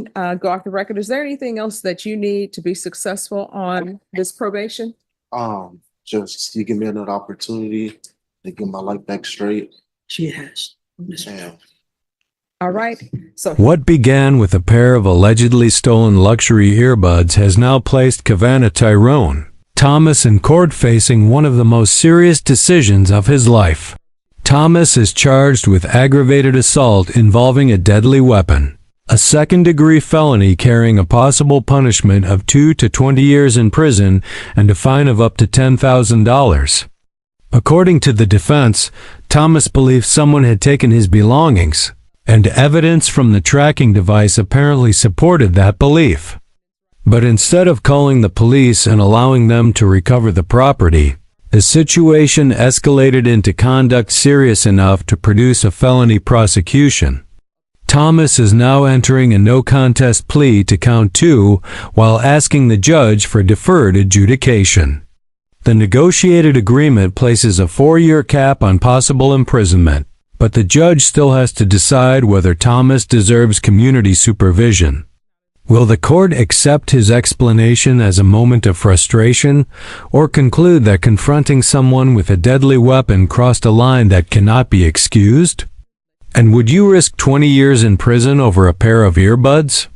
Go off the record. Is there anything else that you need to be successful on this probation? Just you give me another opportunity to get my life back straight. She has. Yeah. All right. So What began with a pair of allegedly stolen luxury earbuds has now placed Cavanta Tyrone Thomas in court facing one of the most serious decisions of his life. Thomas is charged with aggravated assault involving a deadly weapon, a second-degree felony carrying a possible punishment of 2 to 20 years in prison and a fine of up to $10,000. According to the defense, Thomas believes someone had taken his belongings, and evidence from the tracking device apparently supported that belief. But instead of calling the police and allowing them to recover the property, the situation escalated into conduct serious enough to produce a felony prosecution. Thomas is now entering a no-contest plea to count 2 while asking the judge for deferred adjudication. The negotiated agreement places a 4-year cap on possible imprisonment, but the judge still has to decide whether Thomas deserves community supervision. Will the court accept his explanation as a moment of frustration, or conclude that confronting someone with a deadly weapon crossed a line that cannot be excused? And would you risk 20 years in prison over a pair of earbuds?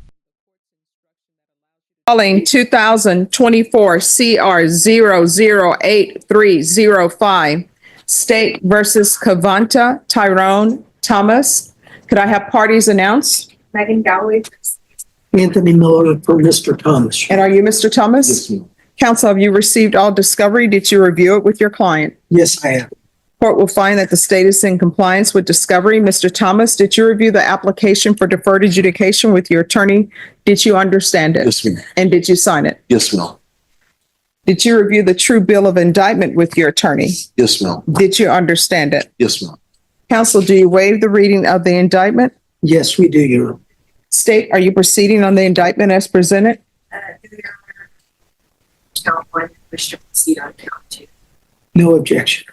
calling 2024 CR 008305, State versus Cavanta Tyrone Thomas. Could I have parties announced? Megan Galloway. Anthony Miller for Mr. Thomas. And are you Mr. Thomas? Yes, ma'am. Counsel, have you received all discovery? Did you review it with your client? Yes, I have. Court will find that the state is in compliance with discovery. Mr. Thomas, did you review the application for deferred adjudication with your attorney? Did you understand it? Yes, ma'am. And did you sign it? Yes, ma'am. Did you review the true bill of indictment with your attorney? Yes, ma'am. Did you understand it? Yes, ma'am. Counsel, do you waive the reading of the indictment? Yes, we do, Your Honor. State, are you proceeding on the indictment as presented? Count 1, wish to proceed on count 2. No objection.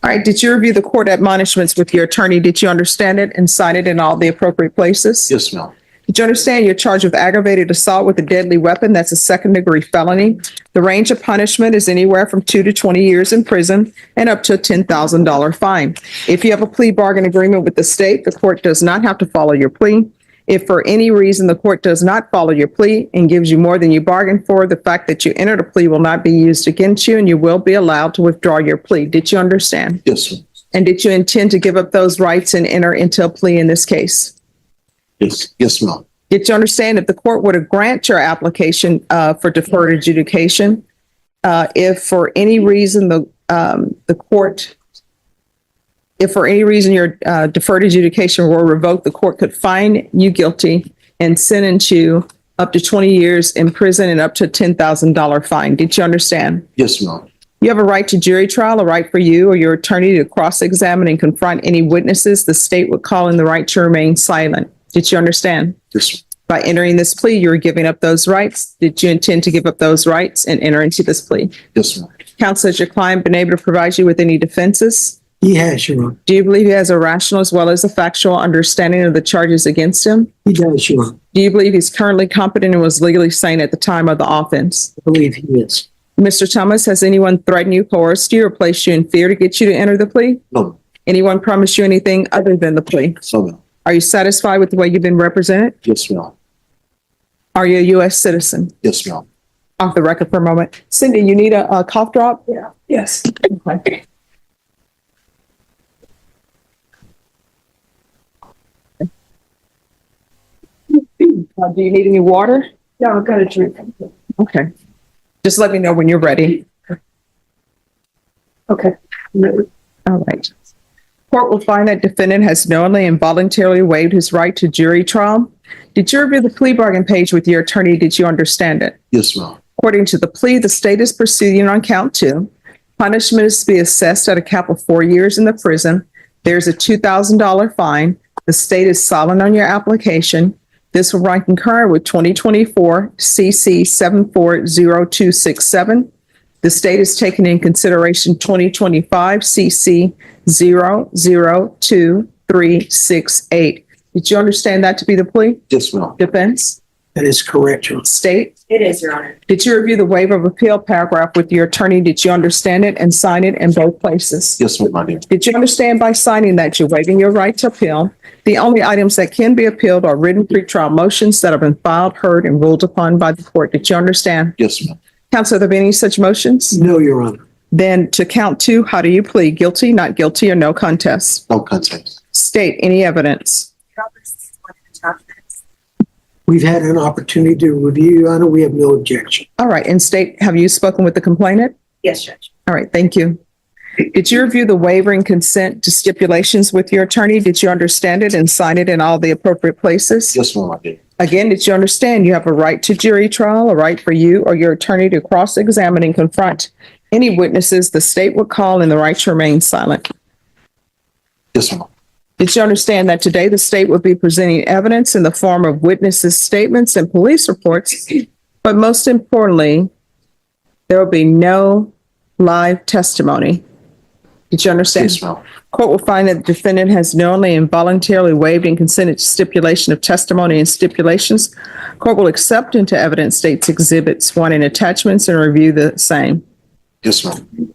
All right, did you review the court admonishments with your attorney? Did you understand it and sign it in all the appropriate places? Yes, ma'am. Did you understand you're charged with aggravated assault with a deadly weapon? That's a second-degree felony. The range of punishment is anywhere from 2 to 20 years in prison and up to a $10,000 fine. If you have a plea bargain agreement with the state, the court does not have to follow your plea. If for any reason the court does not follow your plea and gives you more than you bargained for, the fact that you entered a plea will not be used against you and you will be allowed to withdraw your plea. Did you understand? Yes, ma'am. And did you intend to give up those rights and enter into a plea in this case? Yes, yes, ma'am. Did you understand if the court were to grant your application for deferred adjudication, if for any reason if for any reason your deferred adjudication were revoked, the court could find you guilty and sentence you up to 20 years in prison and up to a $10,000 fine? Did you understand? Yes, ma'am. You have a right to jury trial, a right for you or your attorney to cross-examine and confront any witnesses. The state would call in the right to remain silent. Did you understand? Yes, ma'am. By entering this plea, you are giving up those rights. Did you intend to give up those rights and enter into this plea? Yes, ma'am. Counsel, has your client been able to provide you with any defenses? He has, Your Honor. Do you believe he has a rational as well as a factual understanding of the charges against him? He does, Your Honor. Do you believe he's currently competent and was legally sane at the time of the offense? I believe he is. Mr. Thomas, has anyone threatened you, coerced you, or placed you in fear to get you to enter the plea? No, ma'am. Anyone promised you anything other than the plea? No, ma'am. Are you satisfied with the way you've been represented? Yes, ma'am. Are you a U.S. citizen? Yes, ma'am. Off the record for a moment. Cindy, you need a cough drop? Yeah. Yes. Okay. Do you need any water? Yeah, I've got a drink. Okay. Just let me know when you're ready. Okay. All right. Court will find that defendant has knowingly and voluntarily waived his right to jury trial. Did you review the plea bargain page with your attorney? Did you understand it? Yes, ma'am. According to the plea, the state is proceeding on count 2. Punishment is to be assessed at a cap of 4 years in the prison. There's a $2,000 fine. The state is silent on your application. This will run concurrent with 2024 CC 740267. The state is taking in consideration 2025 CC 002 1368. Did you understand that to be the plea? Yes, ma'am. Defense? That is correct, Your Honor. State? It is, Your Honor. Did you review the waiver of appeal paragraph with your attorney? Did you understand it and sign it in both places? Yes, ma'am, I did. Did you understand by signing that you're waiving your right to appeal? The only items that can be appealed are written pretrial motions that have been filed, heard, and ruled upon by the court. Did you understand? Yes, ma'am. Counsel, have there been any such motions? No, Your Honor. Then to count two, how do you plead? Guilty, not guilty, or no contest? No contest. State any evidence. We've had an opportunity to review, Your Honor. We have no objection. All right, and state, have you spoken with the complainant? Yes, Judge. All right, thank you. Did you review the waiver and consent to stipulations with your attorney? Did you understand it and sign it in all the appropriate places? Yes, ma'am, I did. Again, did you understand you have a right to jury trial, a right for you or your attorney to cross-examine and confront any witnesses the state would call, and the right to remain silent? Yes, ma'am. Did you understand that today the state would be presenting evidence in the form of witnesses' statements and police reports, but most importantly, there will be no live testimony? Did you understand? Yes, ma'am. Court will find that the defendant has knowingly and voluntarily waived and consented to stipulation of testimony and stipulations. Court will accept into evidence state's exhibits 1 and attachments and review the same. Yes, ma'am.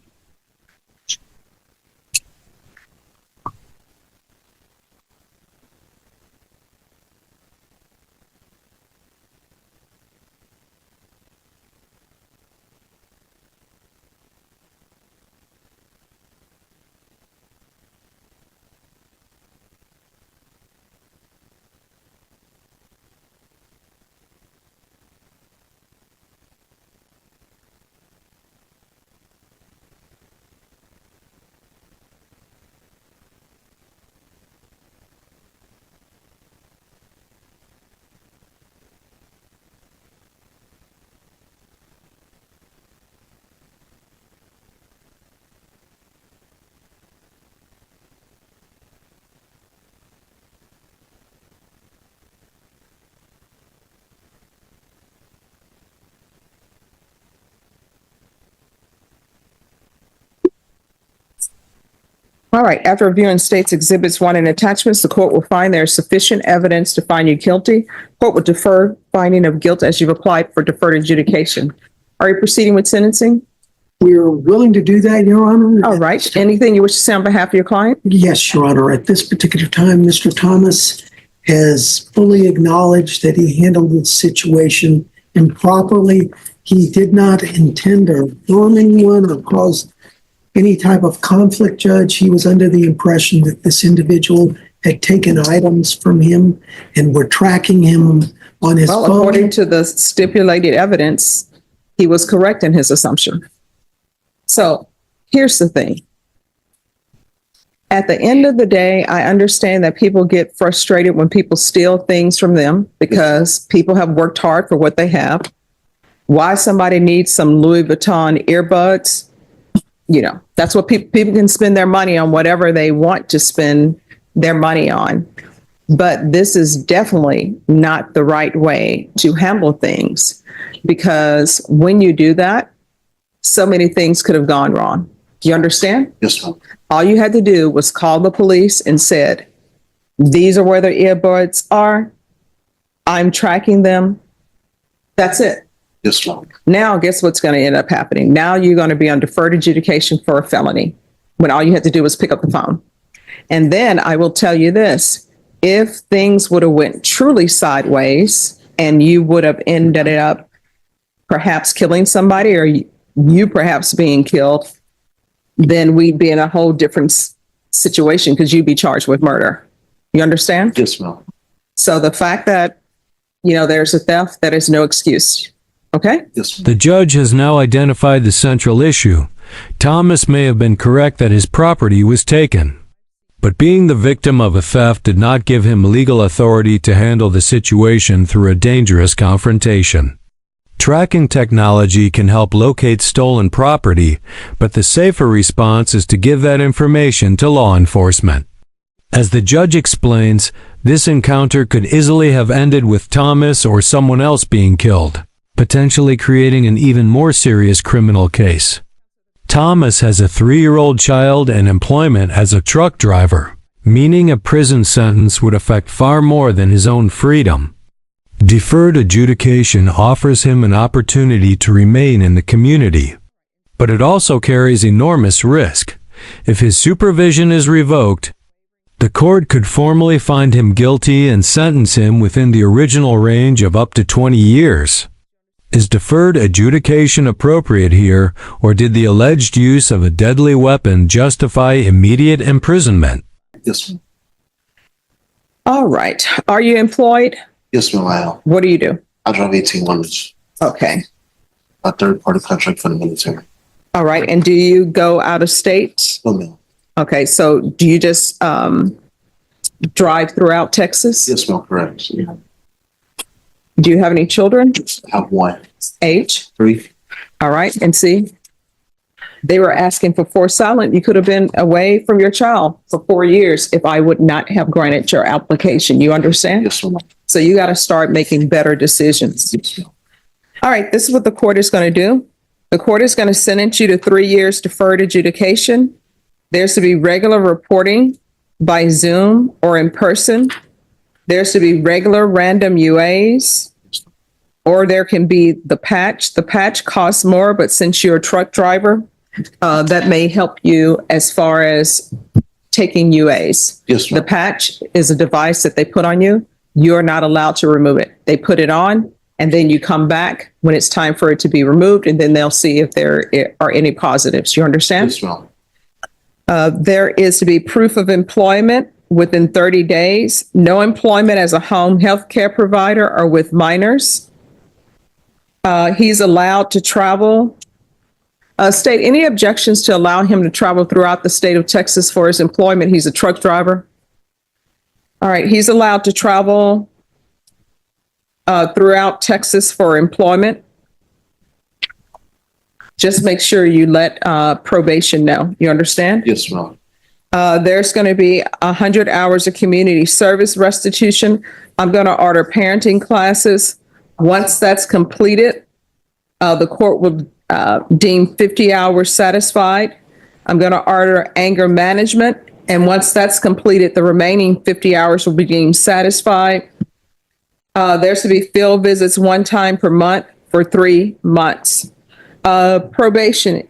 All right, after reviewing state's exhibits 1 and attachments, the court will find there is sufficient evidence to find you guilty. Court will defer finding of guilt as you've applied for deferred adjudication. Are you proceeding with sentencing? We're willing to do that, Your Honor. All right, anything you wish to say on behalf of your client? Yes, Your Honor. At this particular time, Mr. Thomas has fully acknowledged that he handled the situation improperly. He did not intend to harm anyone or cause any type of conflict, Judge. He was under the impression that this individual had taken items from him and were tracking him on his Well, phone. according to the stipulated evidence, he was correct in his assumption. So here's the thing. At the end of the day, I understand that people get frustrated when people steal things from them because people have worked hard for what they have. Why somebody needs some Louis Vuitton earbuds, that's what people can spend their money on, whatever they want to spend their money on. But this is definitely not the right way to handle things, because when you do that, so many things could have gone wrong. Do you understand? Yes, ma'am. All you had to do was call the police and said, these are where the earbuds are. I'm tracking them. That's it. Yes, ma'am. Now, guess what's going to end up happening? Now you're going to be on deferred adjudication for a felony when all you had to do was pick up the phone. And then I will tell you this, if things would have went truly sideways and you would have ended up perhaps killing somebody or you perhaps being killed, then we'd be in a whole different situation because you'd be charged with murder. You understand? Yes, ma'am. So the fact that, there's a theft, that is no excuse. Okay? Yes, ma'am. The judge has now identified the central issue. Thomas may have been correct that his property was taken, but being the victim of a theft did not give him legal authority to handle the situation through a dangerous confrontation. Tracking technology can help locate stolen property, but the safer response is to give that information to law enforcement. As the judge explains, this encounter could easily have ended with Thomas or someone else being killed, potentially creating an even more serious criminal case. Thomas has a 3-year-old child and employment as a truck driver. meaning a prison sentence would affect far more than his own freedom. Deferred adjudication offers him an opportunity to remain in the community, but it also carries enormous risk. If his supervision is revoked, the court could formally find him guilty and sentence him within the original range of up to 20 years. Is deferred adjudication appropriate here, or did the alleged use of a deadly weapon justify immediate imprisonment? Yes, ma'am. All right. Are you employed? Yes, ma'am, I am. What do you do? I drive 1800s, Okay. a third-party contract for the military. All right. And do you go out of state? No, ma'am. Okay. So do you just drive throughout Texas? Yes, ma'am, correct. Do you have any children? I have one, Age? 3. All right. And see, they were asking for 4 silent. You could have been away from your child for 4 years if I would not have granted your application. You understand? Yes, ma'am. So you got to start making better decisions. Yes, ma'am. All right. This is what the court is going to do. The court is going to sentence you to 3 years deferred adjudication. There's to be regular reporting by Zoom or in person. There's to be regular random UAs, or there can be the patch. The patch costs more, but since you're a truck driver, that may help you as far as taking UAs. Yes, The ma'am. patch is a device that they put on you. You're not allowed to remove it. They put it on, and then you come back when it's time for it to be removed, and then they'll see if there are any positives. You understand? Yes, ma'am. There is to be proof of employment within 30 days, no employment as a home health care provider or with minors. He's allowed to travel. State, any objections to allow him to travel throughout the state of Texas for his employment? He's a truck driver. All right, he's allowed to travel throughout Texas for employment. Just make sure you let probation know. You understand? Yes, ma'am. There's going to be 100 hours of community service restitution. I'm going to order parenting classes. Once that's completed, the court will deem 50 hours satisfied. I'm going to order anger management. And once that's completed, the remaining 50 hours will be deemed satisfied. There's to be field visits 1 time per month for 3 months. Probation.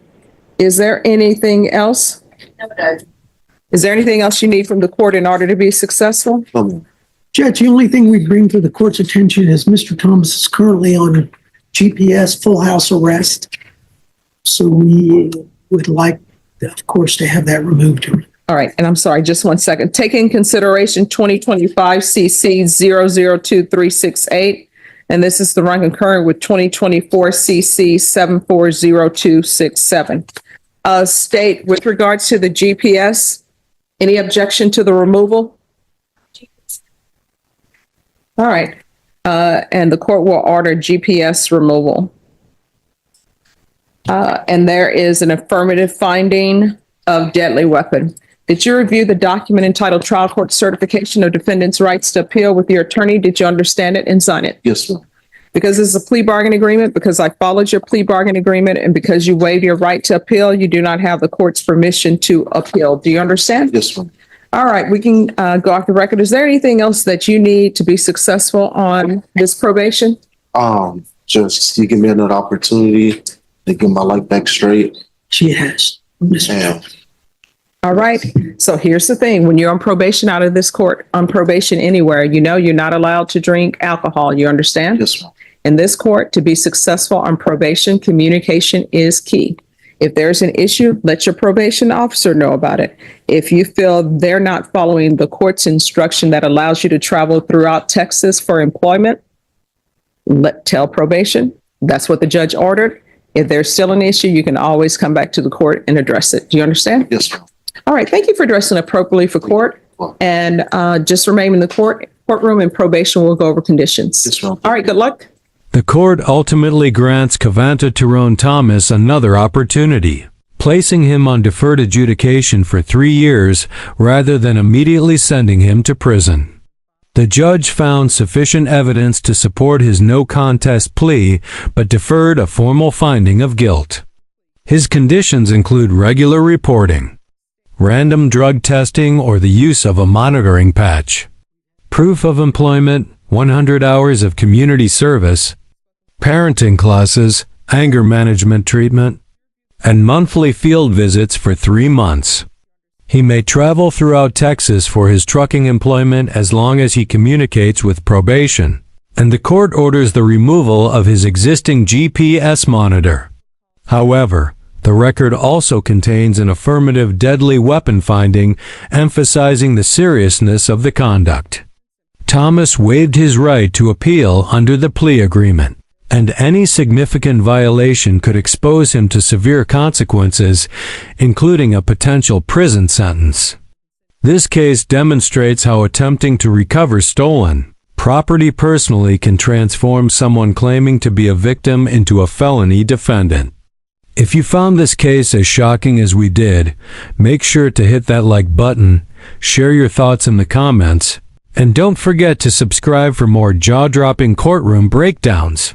Is there anything else? No. Is there anything else you need from the court in order to be successful? No, ma'am. Judge, the only thing we bring to the court's attention is Mr. Thomas is currently on GPS full house arrest. So we would like, of course, to have that removed. All right. And I'm sorry, just 1 second. Take in consideration 2025 CC 002368. And this is the run concurrent with 2024 CC 740267. State, with regards to the GPS, any objection to the removal? All right. And the court will order GPS removal. And there is an affirmative finding of deadly weapon. Did you review the document entitled Trial Court Certification of Defendant's Rights to Appeal with your attorney? Did you understand it and sign it? Yes, ma'am. Because this is a plea bargain agreement, because I followed your plea bargain agreement, and because you waive your right to appeal, you do not have the court's permission to appeal. Do you understand? Yes, ma'am. All right, we can go off the record. Is there anything else that you need to be successful on this probation? Just you give me another opportunity to get my life back straight. She has. Mr. And All right. So here's the thing. When you're on probation out of this court, on probation anywhere, you know you're not allowed to drink alcohol. You understand? yes, ma'am. In this court, to be successful on probation, communication is key. If there's an issue, let your probation officer know about it. If you feel they're not following the court's instruction that allows you to travel throughout Texas for employment, tell probation. That's what the judge ordered. If there's still an issue, you can always come back to the court and address it. Do you understand? Yes, ma'am. All right. Thank you for dressing appropriately for court. And just remain in the courtroom, and probation will go over conditions. Yes, ma'am. All right. Good luck. The court ultimately grants Cavanta Tyrone Thomas another opportunity, placing him on deferred adjudication for 3 years rather than immediately sending him to prison. The judge found sufficient evidence to support his no contest plea, but deferred a formal finding of guilt. His conditions include regular reporting, random drug testing, or the use of a monitoring patch. Proof of employment, 100 hours of community service, parenting classes, anger management treatment, and monthly field visits for 3 months. He may travel throughout Texas for his trucking employment as long as he communicates with probation, and the court orders the removal of his existing GPS monitor. However, the record also contains an affirmative deadly weapon finding, emphasizing the seriousness of the conduct. Thomas waived his right to appeal under the plea agreement, and any significant violation could expose him to severe consequences, including a potential prison sentence. This case demonstrates how attempting to recover stolen property personally can transform someone claiming to be a victim into a felony defendant. If you found this case as shocking as we did, make sure to hit that like button, share your thoughts in the comments, and don't forget to subscribe for more jaw-dropping courtroom breakdowns.